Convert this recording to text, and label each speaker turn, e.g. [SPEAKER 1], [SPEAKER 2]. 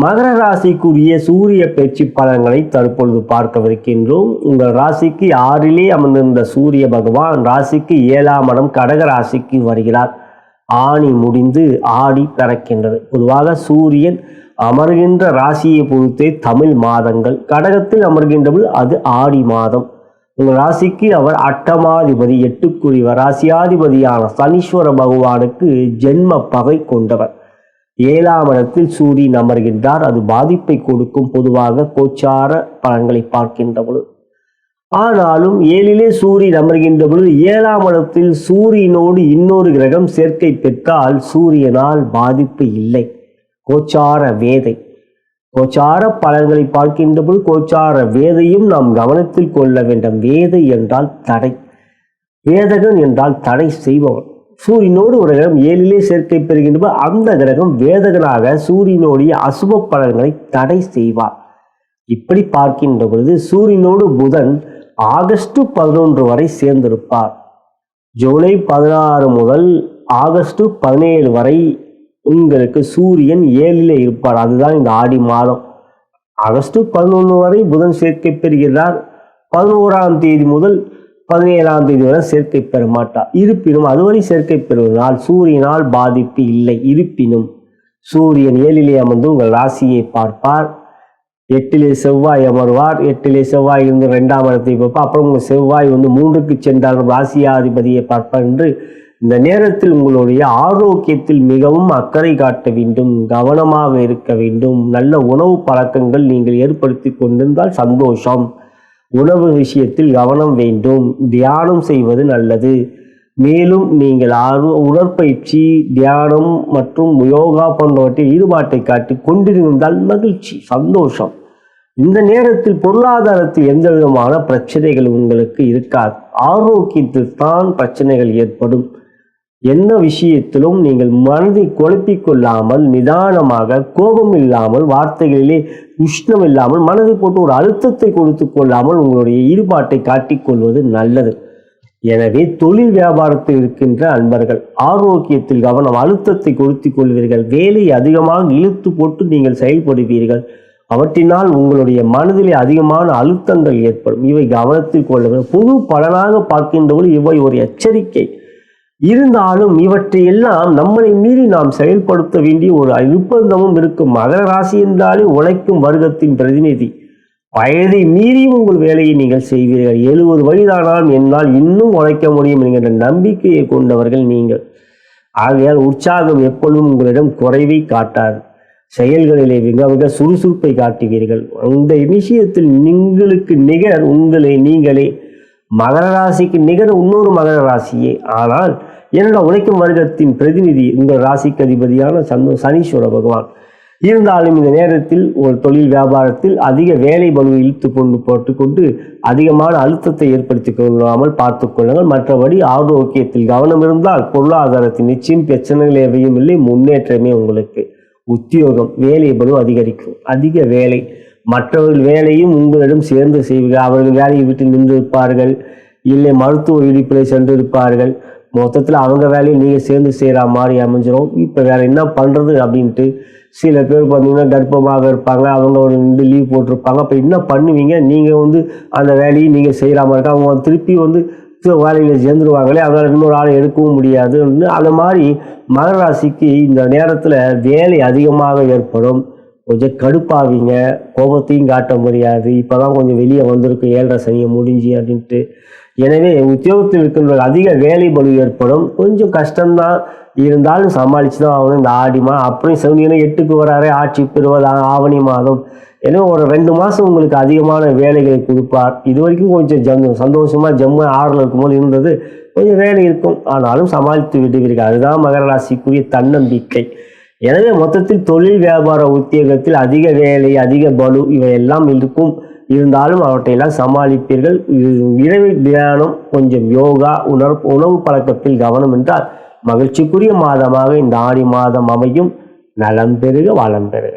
[SPEAKER 1] மகர ராசிக்குரிய சூரிய பெயர்ச்சி பலன்களை தற்பொழுது பார்க்கவிருக்கின்றோம். உங்கள் ராசிக்கு 6லே அமர்ந்திருந்த சூரிய பகவான் ராசிக்கு 7ஆம் இடம் கடக ராசிக்கு வருகிறார். ஆணி முடிந்து ஆடி பிறக்கின்றது. பொதுவாக சூரியன் அமர்கின்ற ராசியை பொறுத்தே தமிழ் மாதங்கள். கடகத்தில் அமர்கின்றபோது அது ஆடி மாதம். உங்கள் ராசிக்கு அவர் அட்டமாதிபதி, 8க்குரியவர். ராசியாதிபதியான சனீஸ்வர பகவானுக்கு ஜென்ம பகை கொண்டவர். 7ஆம் இடத்தில் சூரியன் அமர்கின்றார். அது பாதிப்பை கொடுக்கும். பொதுவாக கோச்சார பலன்களை பார்க்கின்ற பொழுது, ஆனாலும் 7லே சூரியன் அமர்கின்ற பொழுது 7ஆம் இடத்தில் சூரியனோடு இன்னொரு கிரகம் சேர்க்கை பெற்றால் சூரியனால் பாதிப்பு இல்லை. கோச்சார வேதை, கோச்சார பலன்களை பார்க்கின்ற பொழுது கோச்சார வேதையும் நாம் கவனத்தில் கொள்ள வேண்டும். வேதை என்றால் தடை, வேதகன் என்றால் தடை செய்பவன். சூரியனோடு ஒரு கிரகம் 7லே சேர்க்கை பெறுகின்ற அந்த கிரகம் வேதகனாக சூரியனுடைய அசுப பலன்களை தடை செய்வார். இப்படி பார்க்கின்ற பொழுது சூரியனோடு புதன் ஆகஸ்ட் 11 வரை சேர்ந்திருப்பார். ஜூலை 16 முதல் ஆகஸ்ட் 17 வரை உங்களுக்கு சூரியன் 7லே இருப்பார். அதுதான் இந்த ஆடி மாதம். ஆகஸ்ட் 11 வரை புதன் சேர்க்கை பெறுகிறார். 11ஆம் தேதி முதல் 17ஆம் தேதி வரை சேர்க்கை பெற மாட்டார். இருப்பினும் அதுவரை சேர்க்கை பெறுவதனால் சூரியனால் பாதிப்பு இல்லை. இருப்பினும் சூரியன் 7லே அமர்ந்து உங்கள் ராசியை பார்ப்பார். 8லே செவ்வாய் அமர்வார். 8லே செவ்வாய் இருந்து 2ஆம் இடத்தை பார்ப்பார். அப்புறம் உங்கள் செவ்வாய் 3க்கு சென்றால் ராசியாதிபதியை பார்ப்பார். என்று இந்த நேரத்தில் உங்களுடைய ஆரோக்கியத்தில் மிகவும் அக்கறை காட்ட வேண்டும், கவனமாக இருக்க வேண்டும். நல்ல உணவு பழக்கங்கள் நீங்கள் ஏற்படுத்தி கொண்டிருந்தால் சந்தோஷம். உணவு விஷயத்தில் கவனம் வேண்டும். தியானம் செய்வது நல்லது. மேலும் நீங்கள் உடற்பயிற்சி, தியானம் மற்றும் யோகா போன்றவற்றை ஈடுபாட்டை காட்டி கொண்டிருந்தால் மகிழ்ச்சி, சந்தோஷம். இந்த நேரத்தில் பொருளாதாரத்தில் எந்த விதமான பிரச்சனைகள் உங்களுக்கு இருக்காது. ஆரோக்கியத்தில் தான் பிரச்சனைகள் ஏற்படும். என்ன விஷயத்திலும் நீங்கள் மனதை குழப்பிக் கொள்ளாமல் நிதானமாக, கோபம் இல்லாமல், வார்த்தைகளிலே உஷ்ணம் இல்லாமல், மனதை போட்டு ஒரு அழுத்தத்தை கொடுத்து கொள்ளாமல் உங்களுடைய ஈடுபாட்டை காட்டிக்கொள்வது நல்லது. எனவே தொழில் வியாபாரத்தில் இருக்கின்ற அன்பர்கள் ஆரோக்கியத்தில் கவனம், அழுத்தத்தை கொடுத்து கொள்வீர்கள். வேலை அதிகமாக இழுத்து போட்டு நீங்கள் செயல்படுவீர்கள். அவற்றினால் உங்களுடைய மனதிலே அதிகமான அழுத்தங்கள் ஏற்படும். இவை கவனத்தில் கொள்ள வேண்டும். பொது பலனாக பார்க்கின்றபோது இவை ஒரு எச்சரிக்கை. இருந்தாலும் இவற்றை எல்லாம் நம்மளை மீறி நாம் செயல்படுத்த வேண்டிய ஒரு நிர்பந்தமும் இருக்கும். மகர ராசி என்றாலே உழைக்கும் வர்க்கத்தின் பிரதிநிதி. வயதை மீறியும் உங்கள் வேலையை நீங்கள் செய்வீர்கள். 70 வயதானாலும் என்னால் இன்னும் உழைக்க முடியும் என்கிற நம்பிக்கையை கொண்டவர்கள் நீங்கள். ஆகையால் உற்சாகம் எப்பொழுதும் உங்களிடம் குறைவை காட்டாது. செயல்களிலே மிக மிக சுறுசுறுப்பை காட்டுவீர்கள். அந்த விஷயத்தில் உங்களுக்கு நிகர் உங்களை நீங்களே. மகர ராசிக்கு நிகர இன்னொரு மகர ராசியே. ஆனால் என்னோட உழைக்கும் வர்க்கத்தின் பிரதிநிதி உங்கள் ராசிக்கு அதிபதியான சனீஸ்வர பகவான். இருந்தாலும் இந்த நேரத்தில் ஒரு தொழில் வியாபாரத்தில் அதிக வேலை பலுவை இழுத்து போட்டுக்கொண்டு அதிகமான அழுத்தத்தை ஏற்படுத்தி கொள்ளாமல் பார்த்து கொள்ளுங்கள். மற்றபடி ஆரோக்கியத்தில் கவனம் இருந்தால் பொருளாதாரத்தின் நிச்சயம் பிரச்சனைகள் எவையும் இல்லை, முன்னேற்றமே உங்களுக்கு. உத்தியோகம், வேலை பலு அதிகரிக்கும். அதிக வேலை, மற்றவர்கள் வேலையும் உங்களிடம் சேர்ந்து செய்வீர்கள். அவர்கள் வேலையை விட்டு நின்று இருப்பார்கள், இல்லை மருத்துவ இடிப்பில் சென்று இருப்பார்கள். மொத்தத்தில் அவங்க வேலையை நீங்கள் சேர்ந்து செய்கிற மாதிரி அமைஞ்சிடும். இப்போ வேற என்ன பண்ணுறது அப்படின்ட்டு சில பேர் பார்த்தீங்கன்னா கர்ப்பமாக இருப்பாங்க, அவங்க ஒரு 2 லீவ் போட்டிருப்பாங்க. அப்போ என்ன பண்ணுவீங்க? நீங்கள் அந்த வேலையை நீங்கள் செய்கிற மாதிரி இருக்கா. அவங்க திருப்பி வேலையில் சேர்ந்துருவாங்களே, அதனால் இன்னொரு ஆளை எடுக்கவும் முடியாது. அந்த மாதிரி மகர ராசிக்கு இந்த நேரத்தில் வேலை அதிகமாக ஏற்படும். கொஞ்சம் கடுப்பாவீங்க, கோபத்தையும் காட்ட முடியாது. இப்போ தான் கொஞ்சம் வெளியே வந்திருக்கு 7.5 சனியை முடிஞ்சு அப்படின்ட்டு. எனவே உத்தியோகத்தில் இருக்கின்ற அதிக வேலை பலு ஏற்படும். கொஞ்சம் கஷ்டம்தான், இருந்தாலும் சமாளித்து தான் ஆகணும். இந்த ஆடி மாதம் அப்புறம் சனியனை 8க்கு வராரே, ஆட்சி பெறுவது ஆவணி மாதம். ஏன்னா ஒரு 2 மாதம் உங்களுக்கு அதிகமான வேலைகளை கொடுப்பார். இது வரைக்கும் கொஞ்சம் சந்தோஷமாக ஜம்மு 6ல் இருக்கும்போது இருந்தது. கொஞ்சம் வேலை இருக்கும், ஆனாலும் சமாளித்து விடுவீர்கள். அதுதான் மகர ராசிக்குரிய தன்னம்பிக்கை. எனவே மொத்தத்தில் தொழில் வியாபார உத்தியோகத்தில் அதிக வேலை, அதிக பலு இவையெல்லாம் இருக்கும். இருந்தாலும் அவற்றையெல்லாம் சமாளிப்பீர்கள். இரவு தியானம், கொஞ்சம் யோகா, உணவு பழக்கத்தில் கவனம் என்றால் மகிழ்ச்சிக்குரிய மாதமாக இந்த ஆடி மாதம் அமையும். நலம் பெறுக, வளம் பெறுக.